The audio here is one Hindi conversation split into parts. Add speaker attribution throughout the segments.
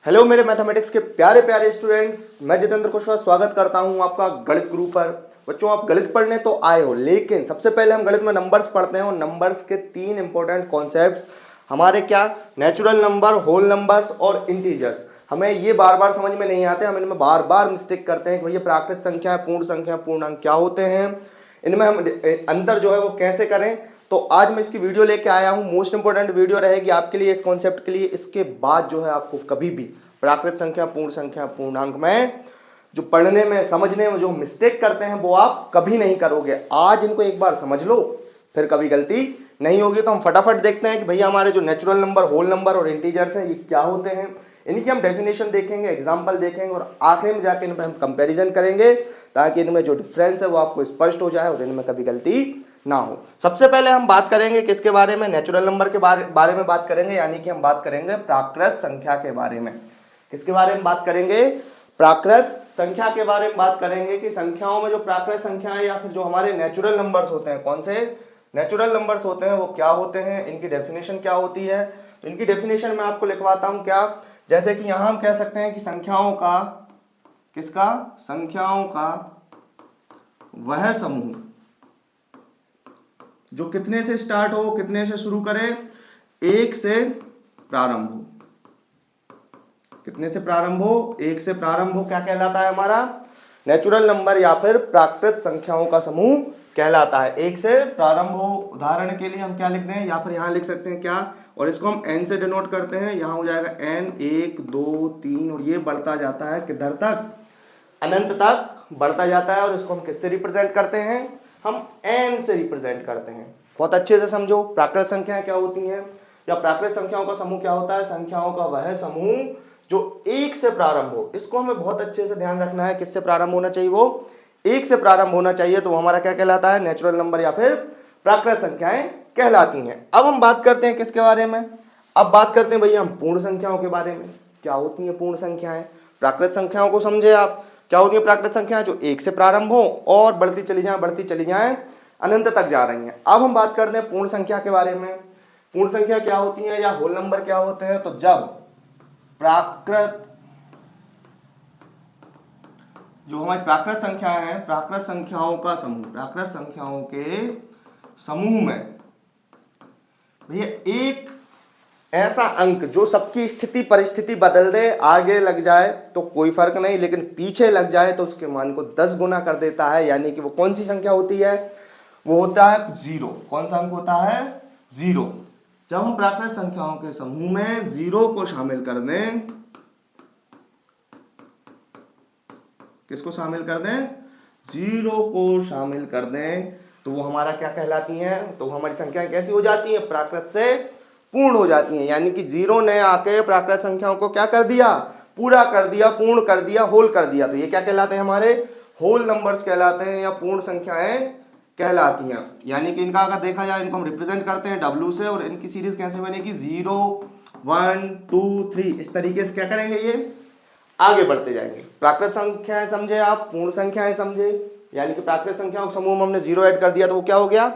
Speaker 1: हेलो मेरे मैथमेटिक्स के प्यारे प्यारे स्टूडेंट्स, मैं जितेंद्र कुशवाहा स्वागत करता हूं आपका गणित गुरु पर। बच्चों, आप गणित पढ़ने तो आए हो, लेकिन सबसे पहले हम गणित में नंबर्स पढ़ते हैं और नंबर्स के तीन इंपॉर्टेंट कॉन्सेप्ट्स हमारे क्या, नेचुरल नंबर, होल नंबर्स और इंटीजर्स। हमें ये बार बार समझ में नहीं आते, हम इनमें बार बार मिस्टेक करते हैं कि भैया प्राकृत संख्या, पूर्ण संख्या, पूर्णांक क्या होते हैं, इनमें हम अंतर जो है वो कैसे करें। तो आज मैं इसकी वीडियो लेके आया हूँ, मोस्ट इंपोर्टेंट वीडियो रहेगी आपके लिए इस कॉन्सेप्ट के लिए। इसके बाद जो है आपको कभी भी प्राकृत संख्या, पूर्ण संख्या, पूर्णांक में जो पढ़ने में समझने में जो मिस्टेक करते हैं वो आप कभी नहीं करोगे। आज इनको एक बार समझ लो, फिर कभी गलती नहीं होगी। तो हम फटाफट देखते हैं कि भैया हमारे जो नेचुरल नंबर, होल नंबर और इंटीजर्स हैं ये क्या होते हैं। इनकी हम डेफिनेशन देखेंगे, एग्जाम्पल देखेंगे और आखिर में जाके इनमें हम कंपेरिजन करेंगे ताकि इनमें जो डिफरेंस है वो आपको स्पष्ट हो जाए और इनमें कभी गलती ना हो। सबसे पहले हम बात करेंगे किसके बारे में, नेचुरल नंबर के बारे में बात करेंगे, यानी कि हम बात करेंगे प्राकृत संख्या के बारे में। किसके बारे में बात करेंगे? प्राकृत संख्या के बारे में बात करेंगे कि संख्याओं में जो प्राकृत संख्या है या फिर जो हमारे नेचुरल नंबर्स होते हैं, कौन से नेचुरल नंबर्स होते हैं वो क्या होते हैं, इनकी डेफिनेशन क्या होती है। तो इनकी डेफिनेशन मैं आपको लिखवाता हूं क्या, जैसे कि यहां हम कह सकते हैं कि संख्याओं का, किसका, संख्याओं का वह समूह जो कितने से स्टार्ट हो, कितने से शुरू करे, एक से प्रारंभ हो। कितने से प्रारंभ हो? एक से प्रारंभ हो, क्या कहलाता है हमारा? नेचुरल नंबर या फिर प्राकृत संख्याओं का समूह कहलाता है। एक से प्रारंभ हो, उदाहरण के लिए हम क्या लिख दें, या फिर यहां लिख सकते हैं क्या, और इसको हम n से डिनोट करते हैं। यहां हो जाएगा n, 1 2 3 और ये बढ़ता जाता है किधर तक, अनंत तक बढ़ता जाता है। और इसको हम किससे रिप्रेजेंट करते हैं? हम n से रिप्रेजेंट करते हैं। बहुत अच्छे से समझो प्राकृत संख्याएं क्या होती हैं या प्राकृत संख्याओं का समूह क्या होता है। संख्याओं का वह समूह जो एक से प्रारंभ हो, इसको हमें बहुत अच्छे से ध्यान रखना है। किससे प्रारंभ होना चाहिए? वो एक से प्रारंभ होना चाहिए। तो वो हमारा क्या कहलाता है? नेचुरल नंबर या फिर प्राकृत संख्याएं कहलाती हैं। अब हम बात करते हैं किसके बारे में? अब बात करते हैं भैया हम पूर्ण संख्याओं के बारे में। क्या होती हैं पूर्ण संख्याएं? प्राकृत संख्याओं को समझे आप, क्या होती है प्राकृत संख्याएं? जो एक से प्रारंभ हो और बढ़ती चली जाएं, अनंत तक जा रही हैं। अब हम बात करते हैं पूर्ण संख्या के बारे में। पूर्ण संख्या क्या होती है या होल नंबर क्या होते हैं? तो जब प्राकृत, जो हमारी प्राकृत संख्या है, प्राकृत संख्याओं का समूह, प्राकृत संख्याओं के समूह में भैया एक ऐसा अंक जो सबकी स्थिति परिस्थिति बदल दे, आगे लग जाए तो कोई फर्क नहीं, लेकिन पीछे लग जाए तो उसके मान को 10 गुना कर देता है। यानी कि वो कौन सी संख्या होती है? वो होता है जीरो। कौन सा अंक होता है? जीरो। जब हम प्राकृत संख्याओं के समूह में जीरो को शामिल कर दें, किसको शामिल कर दें? जीरो को शामिल कर दें, तो वो हमारा क्या कहलाती हैं? तो हमारी संख्याएं कैसी हो जाती हैं? प्राकृत से पूर्ण हो जाती हैं। यानी कि जीरो ने आके प्राकृत संख्याओं को क्या कर दिया? पूरा कर दिया, पूर्ण कर दिया, होल कर दिया। तो ये क्या कहलाते हैं? हमारे होल नंबर्स कहलाते हैं या पूर्ण संख्याएं कहलाती हैं। यानी कि इनका अगर देखा जाए, इनको हम रिप्रेजेंट करते हैं W से, और इनकी सीरीज कैसे बनेगी? 0 1 2 3, इस तरीके से क्या करेंगे, ये आगे बढ़ते जाएंगे। प्राकृत संख्याएं समझे आप, पूर्ण संख्याएं समझे, यानी कि प्राकृत संख्याओं के समूह में हमने जीरो ऐड कर दिया तो वो क्या हो गया?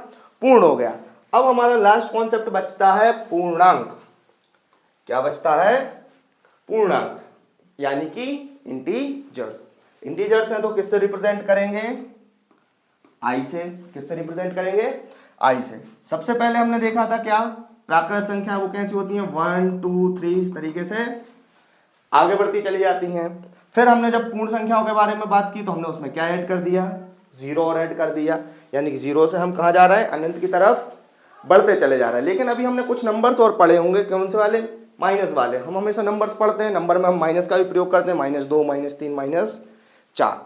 Speaker 1: पूर्ण हो गया। अब हमारा लास्ट कॉन्सेप्ट बचता है पूर्णांक। क्या बचता है? पूर्णांक, यानी कि इंटीजर्स। इंटीजर्स हैं तो किससे रिप्रेजेंट करेंगे? आई से। किससे रिप्रेजेंट करेंगे? आई से। सबसे पहले हमने देखा था क्या, प्राकृत संख्या वो कैसी होती है? 1 2 3, इस तरीके से आगे बढ़ती चली जाती हैं। फिर हमने जब पूर्ण संख्याओं के बारे में बात की तो हमने उसमें क्या ऐड कर दिया? जीरो और ऐड कर दिया। यानी कि जीरो से हम कहाँ जा रहे हैं? अनंत की तरफ बढ़ते चले जा रहे हैं। लेकिन अभी हमने कुछ नंबर्स और पढ़े होंगे, कौन से वाले? माइनस वाले। हम हमेशा नंबर्स पढ़ते हैं, नंबर में हम माइनस का भी प्रयोग करते हैं, -2 -3 -4।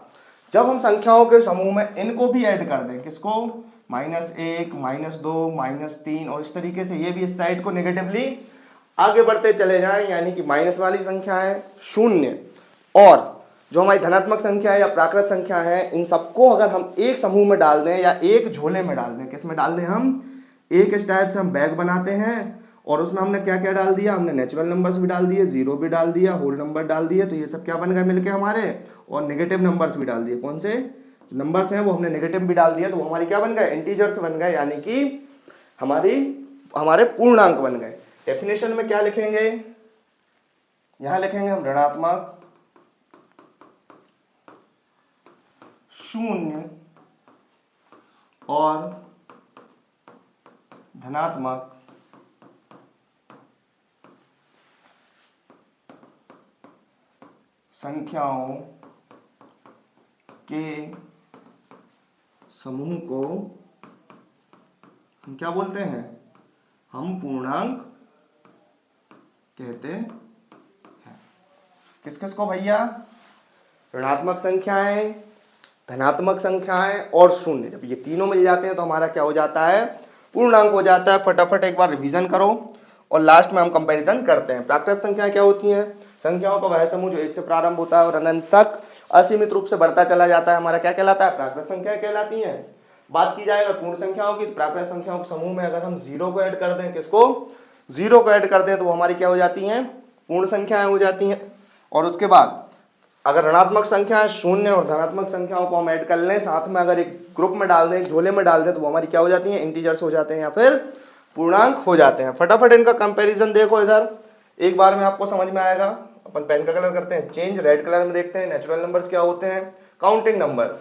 Speaker 1: जब हम संख्याओं के समूह में इनको भी ऐड कर दें, किसको? -1 -2 -3, और इस तरीके से ये भी इस साइड को नेगेटिवली आगे बढ़ते चले जाएं, यानी कि माइनस वाली संख्या है, शून्य, और जो हमारी धनात्मक संख्या है या प्राकृत संख्या है, इन सबको अगर हम एक समूह में डाल दें या एक झोले में डाल दें, किस में डाल दें? हम एक इस टाइप से हम बैग बनाते हैं और उसमें हमने क्या क्या डाल दिया? हमने नेचुरल नंबर्स भी डाल दिए, जीरो भी डाल दिया, होल नंबर डाल दिए। तो ये सब क्या बन गए मिलके हमारे, और नेगेटिव नंबर्स भी डाल दिए। कौन से नंबर्स हैं वो हमने नेगेटिव भी डाल दिया, तो वो हमारी क्या बन गए? इंटीजर्स बन गए, यानी कि हमारे पूर्णांक बन गए। डेफिनेशन में क्या लिखेंगे? यहां लिखेंगे हम ऋणात्मक, शून्य और धनात्मक संख्याओं के समूह को हम क्या बोलते हैं, हम पूर्णांक कहते हैं। किस किस को भैया, ऋणात्मक संख्याएं, धनात्मक संख्याएं और शून्य, जब ये तीनों मिल जाते हैं तो हमारा क्या हो जाता है, पूर्णांक हो जाता है। फटाफट एक बार रिवीजन करो और लास्ट में हम कंपैरिजन करते हैं। प्राकृत संख्याएं क्या होती हैं, संख्याओं का वह समूह जो एक से प्रारंभ होता है और अनंत तक असीमित रूप से बढ़ता चला जाता है, हमारा क्या कहलाता है, प्राकृत संख्याएं कहलाती हैं। बात की जाए अगर पूर्ण संख्याओं की, प्राकृत संख्याओं के समूह में अगर हम जीरो को ऐड कर दें, किसको, जीरो को ऐड कर दें, तो वो हमारी क्या हो जाती हैं, पूर्ण संख्याएं हो जाती हैं। और उसके बाद अगर ऋणात्मक संख्याएं शून्य और धनात्मक संख्याओं को हम ऐड कर लें, साथ में अगर एक ग्रुप में डाल दें, झोले में डाल दें, तो वो हमारी क्या हो जाती हैं, इंटीजर्स हो जाते हैं या फिर पूर्णांक हो जाते हैं। फटाफट इनका कंपैरिजन देखो, इधर एक बार में आपको समझ में आएगा। अपन पेन का कलर करते हैं चेंज, रेड कलर में देखते हैं नेचुरल नंबर्स क्या होते हैं, काउंटिंग नंबर्स,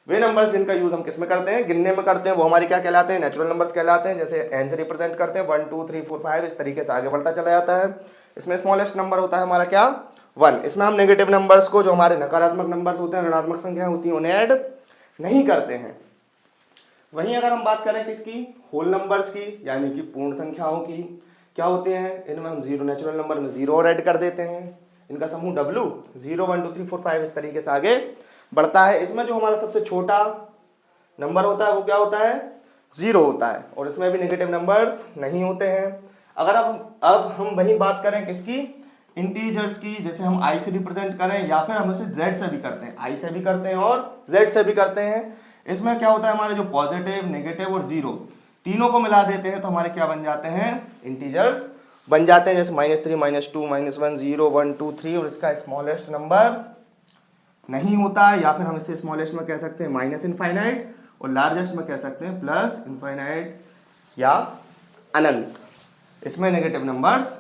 Speaker 1: वे नंबर्स जिनका यूज हम किस में करते हैं, गिनने में करते हैं, वो हमारे क्या कहलाते हैं, नेचुरल नंबर्स कहलाते हैं। जैसे एन से रिप्रेजेंट करते हैं 1 2 3 4 5, इस तरीके से आगे बढ़ता चला जाता है। इसमें स्मॉलेस्ट नंबर होता है हमारा क्या, 1। इसमें हम नेगेटिव नंबर्स को, जो हमारे नकारात्मक नंबर्स होते हैं, ऋणात्मक संख्या होती है, उन्हें ऐड नहीं करते हैं। वहीं अगर हम बात करें किसकी, होल नंबर्स की, यानी कि पूर्ण संख्याओं की, क्या होते हैं, इनमें हम जीरो, नेचुरल नंबर में जीरो और ऐड कर देते हैं। इनका समूह W, 0 1 2 3 4 5 इस तरीके से आगे बढ़ता है। इसमें जो हमारा सबसे छोटा नंबर होता है वो क्या होता है, 0 होता है, और इसमें भी नेगेटिव नंबर्स नहीं होते हैं। अगर अब हम वही बात करें किसकी, इंटीजर्स की, जैसे हम I से रिप्रेजेंट करें या फिर हम उसे Z से भी करते हैं, I से भी करते हैं और Z से भी करते हैं। इसमें क्या होता है, हमारे जो पॉजिटिव, नेगेटिव और जीरो तीनों को मिला देते हैं तो हमारे क्या बन जाते हैं, इंटीजर्स बन जाते हैं। जैसे -3 -2 -1 0 1 2 3, और इसका स्मॉलेस्ट नंबर नहीं होता है, या फिर हम इसे स्मॉलेस्ट में कह सकते हैं माइनस इनफाइनाइट, और लार्जेस्ट में कह सकते हैं प्लस इनफाइनाइट या अनंत। इसमें नेगेटिव नंबर्स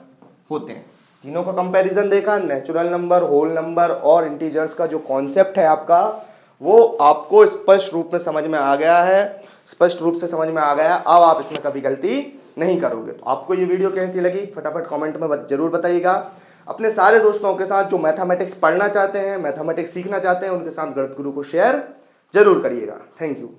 Speaker 1: होते हैं। तीनों का कंपैरिजन देखा, नेचुरल नंबर, होल नंबर और इंटीजर्स का जो कॉन्सेप्ट है आपका, वो आपको स्पष्ट रूप में समझ में आ गया है, स्पष्ट रूप से समझ में आ गया। अब आप इसमें कभी गलती नहीं करोगे। तो आपको ये वीडियो कैसी लगी फटाफट कमेंट में जरूर बताइएगा। अपने सारे दोस्तों के साथ जो मैथमेटिक्स पढ़ना चाहते हैं, मैथमेटिक्स सीखना चाहते हैं, उनके साथ गणित गुरु को शेयर जरूर करिएगा। Thank you.